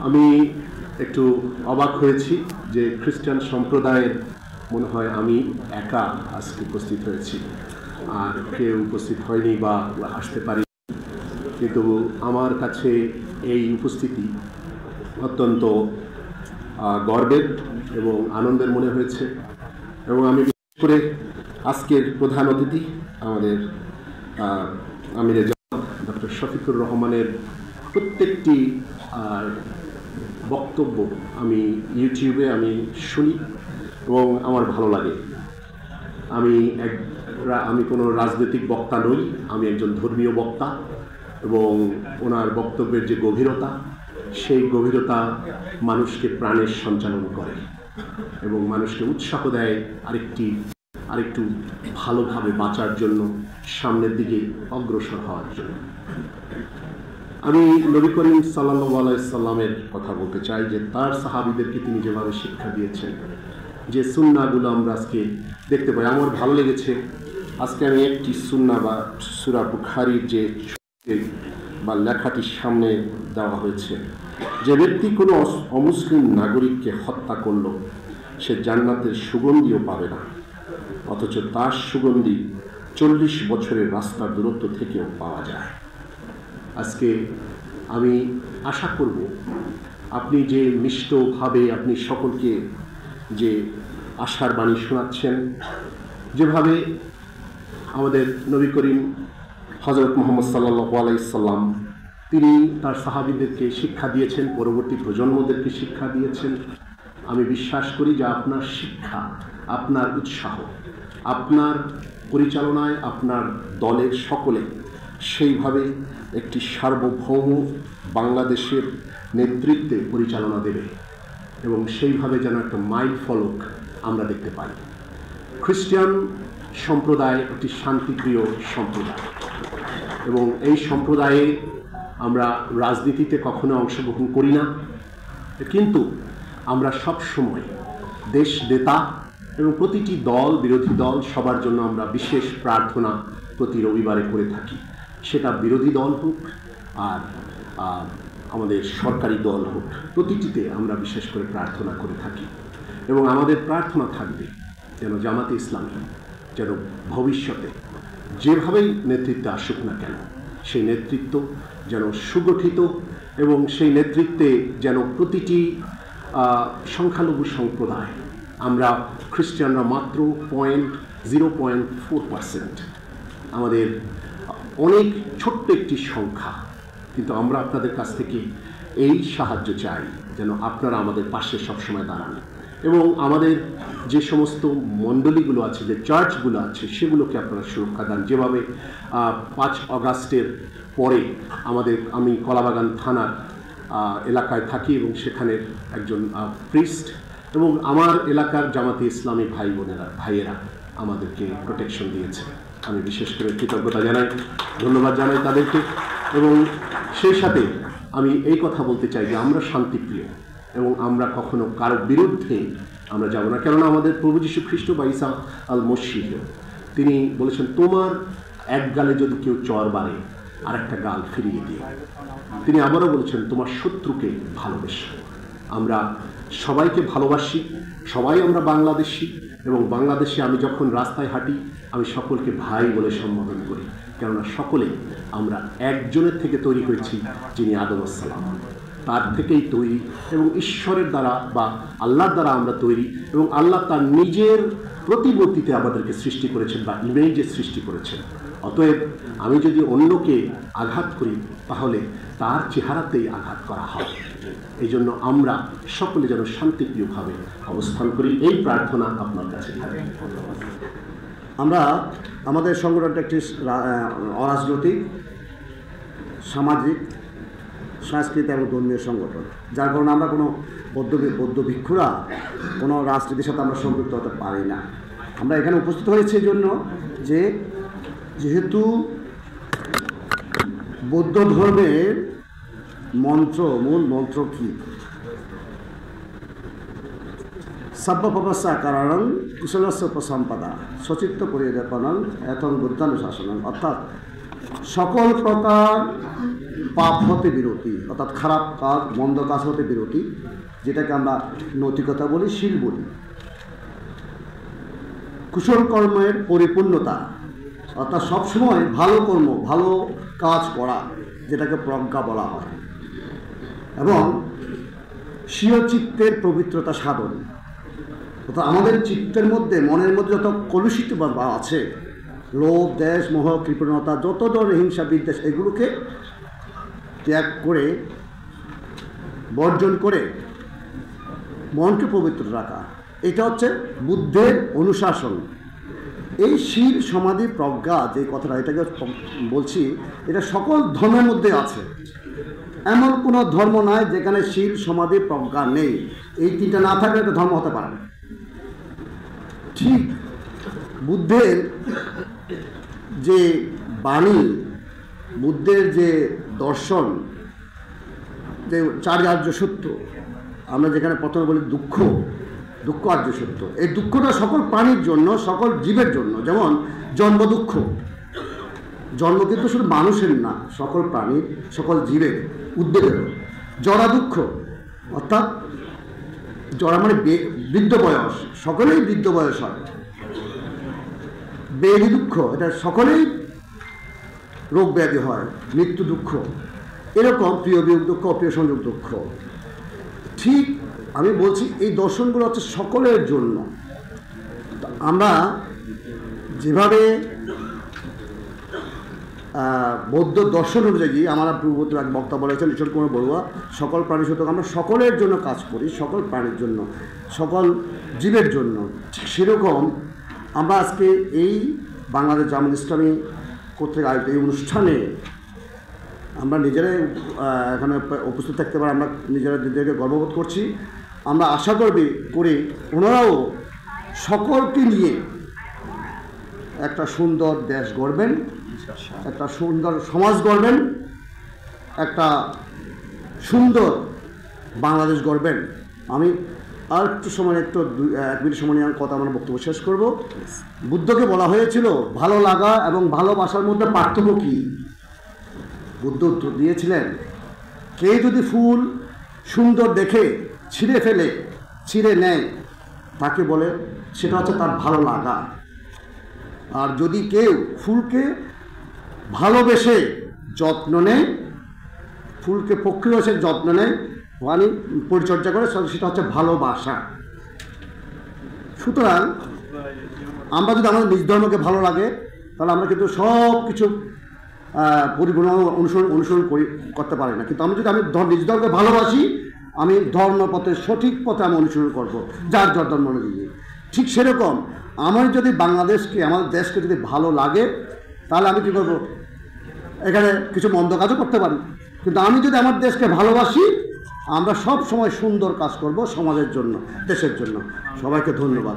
আমি একটু অবাক হয়েছি যে খ্রিস্টান সম্প্রদায়ের মনে হয় আমি একা আজকে উপস্থিত হয়েছি, আর কেউ উপস্থিত হয়নি বা আসতে পারি। কিন্তু আমার কাছে এই উপস্থিতি অত্যন্ত গর্বের এবং আনন্দের মনে হয়েছে। এবং আমি বিশেষ করে আজকের প্রধান অতিথি আমাদের আমিরে জামাত ডক্টর শফিকুর রহমানের প্রত্যেকটি বক্তব্য আমি ইউটিউবে শুনি এবং আমার ভালো লাগে। আমি কোনো রাজনৈতিক বক্তা নই, আমি একজন ধর্মীয় বক্তা, এবং ওনার বক্তব্যের যে গভীরতা, সেই গভীরতা মানুষকে প্রাণের সঞ্চালন করে এবং মানুষকে উৎসাহ দেয় আরেকটু ভালোভাবে বাঁচার জন্য, সামনের দিকে অগ্রসর হওয়ার জন্য। আমি নবী করিম সাল্লাল্লাহু আলাইহি সাল্লামের কথা বলতে চাই যে তার সাহাবীদেরকে তিনি যেভাবে শিক্ষা দিয়েছেন, যে সুন্নাহগুলো আমরা আজকে দেখতে পাই। আমার ভালো লেগেছে আজকে আমি একটি সুন্নাহ বা সূরা বুখারীর যে বা লেখাটির সামনে দেওয়া হয়েছে, যে ব্যক্তি কোনো অমুসলিম নাগরিককে হত্যা করল, সে জান্নাতের সুগন্ধিও পাবে না, অথচ তার সুগন্ধি 40 বছরের রাস্তার দূরত্ব থেকেও পাওয়া যায়। আজকে আমি আশা করব আপনি যে মিষ্টভাবে আপনি সকলকে যে আশার বাণী শোনাচ্ছেন, যেভাবে আমাদের নবী করিম হযরত মুহাম্মদ সাল্লাল্লাহু আলাইহি সাল্লাম তিনি তার সাহাবীদেরকে শিক্ষা দিয়েছেন, পরবর্তী প্রজন্মদেরকে শিক্ষা দিয়েছেন, আমি বিশ্বাস করি যে আপনার শিক্ষা, আপনার উৎসাহ, আপনার পরিচালনায় আপনার দলের সকলে সেইভাবে একটি সার্বভৌম বাংলাদেশের নেতৃত্বে পরিচালনা দেবে এবং সেইভাবে যেন একটা মাইল ফলক আমরা দেখতে পাই। খ্রিস্টান সম্প্রদায় একটি শান্তিপ্রিয় সম্প্রদায় এবং এই সম্প্রদায়ে আমরা রাজনীতিতে কখনো অংশগ্রহণ করি না, কিন্তু আমরা সব সময় দেশ নেতা এবং প্রতিটি দল, বিরোধী দল, সবার জন্য আমরা বিশেষ প্রার্থনা প্রতি রবিবারে করে থাকি। সেটা বিরোধী দল হোক আর আমাদের সরকারি দল হোক, প্রতিটিতে আমরা বিশেষ করে প্রার্থনা করে থাকি। এবং আমাদের প্রার্থনা থাকবে যেন জামাতে ইসলামী যেন ভবিষ্যতে যেভাবেই নেতৃত্বে আসুক না কেন, সেই নেতৃত্ব যেন সুগঠিত এবং সেই নেতৃত্বে যেন প্রতিটি সংখ্যালঘু সম্প্রদায়, আমরা খ্রিস্টানরা মাত্র 0.4%, আমাদের অনেক ছোট্ট একটি সংখ্যা, কিন্তু আমরা আপনাদের কাছ থেকে এই সাহায্য চাই যেন আপনারা আমাদের পাশে সবসময় দাঁড়ান এবং আমাদের যে সমস্ত মণ্ডলীগুলো আছে, যে চার্চগুলো আছে, সেগুলোকে আপনারা সুরক্ষা দেন। যেভাবে 5 আগস্টের পরে আমি কলাবাগান থানার এলাকায় থাকি এবং সেখানের একজন প্রিস্ট এবং আমার এলাকার জামাতে ইসলামী ভাইয়েরা আমাদেরকে প্রোটেকশন দিয়েছে। আমি বিশেষ করে কৃতজ্ঞতা জানাই, ধন্যবাদ জানাই তাদেরকে। এবং সেই সাথে আমি এই কথা বলতে চাই যে আমরা শান্তিপ্রিয় এবং আমরা কখনো কারো বিরুদ্ধে আমরা যাব না, কেননা আমাদের প্রভু যীশু খ্রিস্ট বা ঈসা আল মসীহ তিনি বলেছেন, তোমার এক গালে যদি কেউ চর বাড়ে আর একটা গাল ফিরিয়ে দিও। তিনি আবারও বলেছেন, তোমার শত্রুকে ভালোবেসো। আমরা সবাইকে ভালোবাসি, সবাই আমরা বাংলাদেশি, এবং বাংলাদেশে আমি যখন রাস্তায় হাঁটি আমি সকলকে ভাই বলে সম্বোধন করি, কেননা সকলে আমরা একজনের থেকে তৈরি হয়েছি, যিনি আদম আলাইহিস সালাম, তার থেকেই তৈরি এবং ঈশ্বরের দ্বারা বা আল্লাহর দ্বারা আমরা তৈরি এবং আল্লাহ তার নিজের প্রতিমূর্তিতে আমাদেরকে সৃষ্টি করেছেন বা ইমেজে সৃষ্টি করেছেন। অতএব আমি যদি অন্যকে আঘাত করি তাহলে তার চেহারাতেই আঘাত করা হয়। এই জন্য আমরা সকলে যেন শান্তিপ্রিয়ভাবে অবস্থান করি, এই প্রার্থনা আপনার কাছে থাকে। আমরা আমাদের সংগঠনটা একটি অরাজনৈতিক, সামাজিক, সাংস্কৃতিক এবং ধর্মীয় সংগঠন, যার কারণে আমরা কোনো বৌদ্ধ ভিক্ষুরা কোনো রাজনীতির সাথে আমরা সম্পৃক্ত হতে পারি না। আমরা এখানে উপস্থিত হয়েছি এই জন্য যে যেহেতু বৌদ্ধ ধর্মের মূল মন্ত্র কি, সব্বপবস্যা কারণং কুশলস্য উপসম্পদা সচিত্ত পরিদর্পণং এতং বুদ্ধানুশাসনং, অর্থাৎ সকল প্রকার পাপ হতে বিরতি, অর্থাৎ খারাপ কাজ মন্দ কাজ হতে বিরতি, যেটাকে আমরা নৈতিকতা বলি, শীল বলি। কুশল কর্মের পরিপূর্ণতা, অর্থাৎ সবসময় ভালো কর্ম ভালো কাজ করা, যেটাকে প্রজ্ঞা বলা হয়। এবং স্বীয় চিত্তের পবিত্রতা সাধন, অর্থাৎ আমাদের চিত্তের মধ্যে মনের মধ্যে যত কলুষিত বা আছে, লোভ, দেশ, মোহ, কৃপণতা, যত ধরনের হিংসা বিদ্বেষ, এগুলোকে ত্যাগ করে বর্জন করে মনকে পবিত্র রাখা, এটা হচ্ছে বুদ্ধের অনুশাসন। এই শীল সমাধি প্রজ্ঞা যে কথাটা এটাকে বলছি, এটা সকল ধর্মের মধ্যে আছে। এমন কোনো ধর্ম নাই যেখানে শীল সমাধি প্রজ্ঞা নেই। এই তিনটা না থাকলে একটা ধর্ম হতে পারে না। ঠিক বুদ্ধের যে বাণী, বুদ্ধের যে দর্শন, যে চারি আর্য সত্য, আমরা যেখানে প্রথমে বলি দুঃখ আর্য সত্য, এই দুঃখটা সকল প্রাণীর জন্য, সকল জীবের জন্য। যেমন জন্ম দুঃখ, জন্ম কিন্তু শুধু মানুষের না, সকল প্রাণীর, সকল জীবের উদ্বেগের। জরা দুঃখ, অর্থাৎ জরা মানে বৃদ্ধ বয়স, সকলেই বৃদ্ধ বয়স হয়। ব্যাধি দুঃখ, এটা সকলেই রোগ ব্যাধি হয়। মৃত্যু দুঃখ, এরকম প্রিয় বিয়োগ দুঃখ, অপ্রিয় সংযোগ দুঃখ। ঠিক আমি বলছি এই দর্শনগুলো হচ্ছে সকলের জন্য। আমরা যেভাবে বৌদ্ধ দর্শন অনুযায়ী, আমার পূর্ববর্তী এক বক্তা বলেছেন ঈশ্বর কুমার বড়ুয়া, সকল প্রাণী সত্য, আমরা সকলের জন্য কাজ করি, সকল প্রাণীর জন্য, সকল জীবের জন্য। ঠিক সেরকম আমরা আজকে এই বাংলাদেশ জামাত ইসলামী কর্তৃক আয়োজিত এই অনুষ্ঠানে আমরা নিজেরাই এখানে উপস্থিত থাকতে পারি, আমরা নিজেদেরকে গর্ববোধ করছি। আমরা আশা করি ওনারাও সকলকে নিয়ে একটা সুন্দর দেশ গড়বেন, একটা সুন্দর সমাজ গড়বেন, একটা সুন্দর বাংলাদেশ গড়বেন। আমি আর একটু সময়, এক মিনিট সময় নিয়ে কথা আমার বক্তব্য শেষ করব। বুদ্ধকে বলা হয়েছিল ভালো লাগা এবং ভালোবাসার মধ্যে পার্থক্য কী? বুদ্ধ উত্তর দিয়েছিলেন, কেউ যদি ফুল সুন্দর দেখে ছিঁড়ে নেয়, তাকে বলে সেটা হচ্ছে তার ভালো লাগা। আর যদি কেউ ফুলকে ভালোবেসে যত্ন নেয়, ফুলকে পক্ষীবাসে যত্ন নেয়, মানে পরিচর্যা করে, সেটা হচ্ছে ভালোবাসা। সুতরাং আমরা যদি আমাদের নিজ ধর্মকে ভালো লাগে, তাহলে আমরা কিন্তু সব কিছু পরিপূর্ণ অনুসরণ করতে পারি না। কিন্তু আমি যদি নিজ ধর্মকে ভালোবাসি, আমি ধর্মপথের সঠিক পথে আমি অনুসরণ করব, যার ধর্ম অনুযায়ী। ঠিক সেরকম আমার যদি বাংলাদেশকে, আমাদের দেশকে যদি ভালো লাগে, তাহলে আমি কী করবো? এখানে কিছু মন্দ কাজও করতে পারি, কিন্তু আমি যদি আমার দেশকে ভালোবাসি, আমরা সব সময় সুন্দর কাজ করব সমাজের জন্য, দেশের জন্য। সবাইকে ধন্যবাদ।